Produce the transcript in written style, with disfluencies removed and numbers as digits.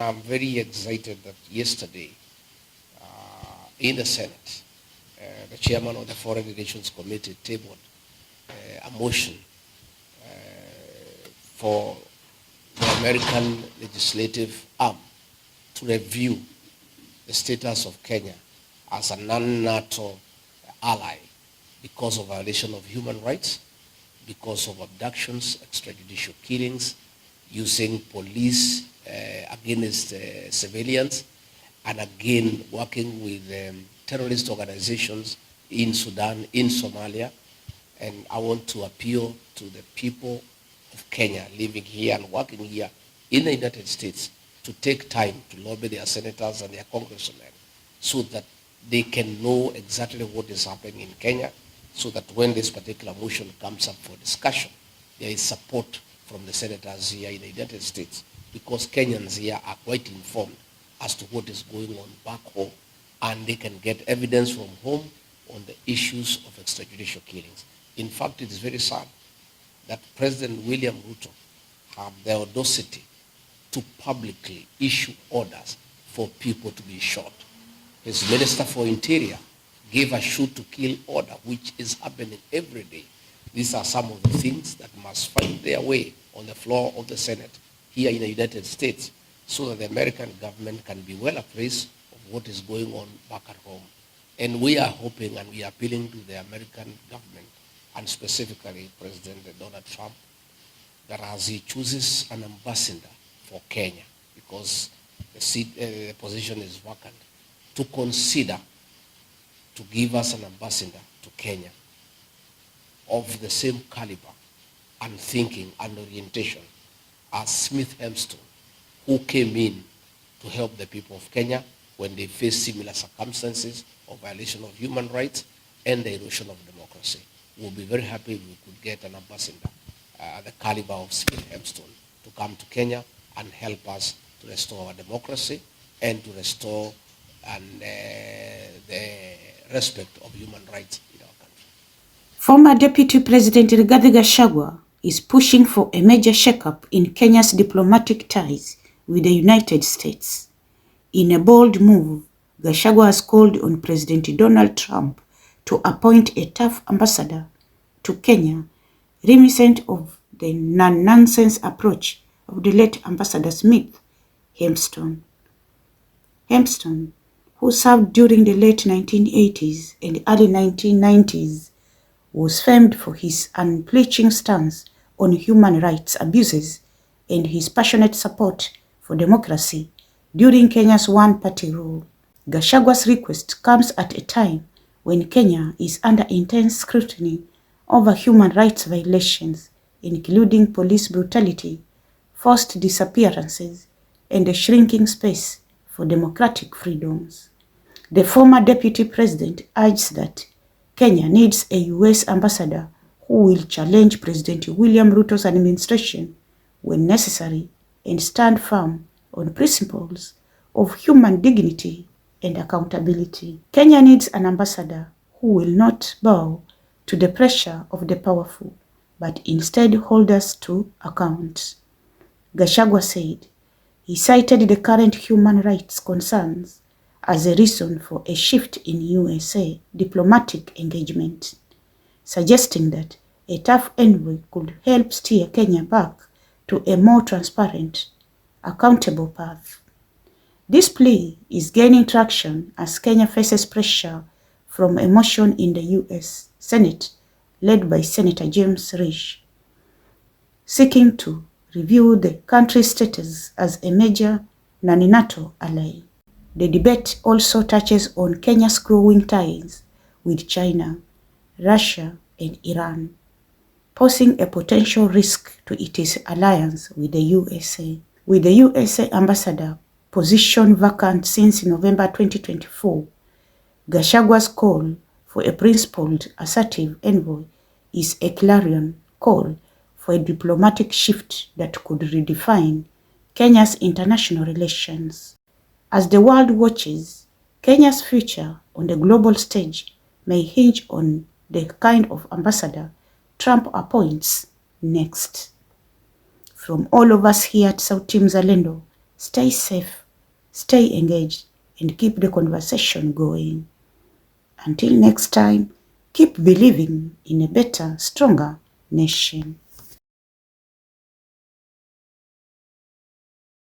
I'm very excited that yesterday in the Senate, the chairman of the Foreign Relations Committee tabled a motion for the American legislative arm to review the status of Kenya as a non-NATO ally because of violation of human rights, because of abductions, extrajudicial killings, using police against civilians, and again working with terrorist organizations in Sudan, in Somalia. And I want to appeal to the people of Kenya living here and working here in the United States to take time to lobby their senators and their congressmen so that they can know exactly what is happening in Kenya, so that when this particular motion comes up for discussion, there is support from the senators here in the United States, because Kenyans here are quite informed as to what is going on back home, and they can get evidence from home on the issues of extrajudicial killings. In fact, it is very sad that President William Ruto had the audacity to publicly issue orders for people to be shot. His Minister for Interior gave a shoot to kill order, which is happening every day. These are some of the things that must find their way on the floor of the Senate here in the United States, so that the American government can be well apprised of what is going on back at home. And we are hoping and we are appealing to the American government, and specifically President Donald Trump, that as he chooses an ambassador for Kenya, because the position is vacant, to consider to give us an ambassador to Kenya of the same caliber and thinking and orientation as Smith Hempston, who came in to help the people of Kenya when they face similar circumstances of violation of human rights and the erosion of democracy. We'll be very happy if we could get an ambassador, the caliber of Smith Hempston, to come to Kenya and help us to restore our democracy and to restore the respect of human rights in our country. Former Deputy President Rigathi Gachagua is pushing for a major shakeup in Kenya's diplomatic ties with the United States. In a bold move, Gachagua has called on President Donald Trump to appoint a tough ambassador to Kenya, reminiscent of the non-nonsense approach of the late Ambassador Smith Hempston. Hempston, who served during the late 1980s and early 1990s, was famed for his unflinching stance on human rights abuses and his passionate support for democracy during Kenya's one-party rule. Gachagua's request comes at a time when Kenya is under intense scrutiny over human rights violations, including police brutality, forced disappearances, and a shrinking space for democratic freedoms. The former deputy president urges that Kenya needs a U.S. ambassador who will challenge President William Ruto's administration when necessary and stand firm on principles of human dignity and accountability. Kenya needs an ambassador who will not bow to the pressure of the powerful, but instead hold us to account. Gachagua said. He cited the current human rights concerns as a reason for a shift in USA diplomatic engagement, suggesting that a tough envoy could help steer Kenya back to a more transparent, accountable path. This plea is gaining traction as Kenya faces pressure from a motion in the U.S. Senate led by Senator James Risch, seeking to review the country's status as a major non-NATO ally. The debate also touches on Kenya's growing ties with China, Russia, and Iran, posing a potential risk to its alliance with the USA. With the USA ambassador position vacant since November 2024, Gachagua's call for a principled, assertive envoy is a clarion call for a diplomatic shift that could redefine Kenya's international relations. As the world watches, Kenya's future on the global stage may hinge on the kind of ambassador Trump appoints next. From all of us here at Sauti Mzalendo, Stay safe, stay engaged, and keep the conversation going. Until next time, keep believing in a better, stronger nation.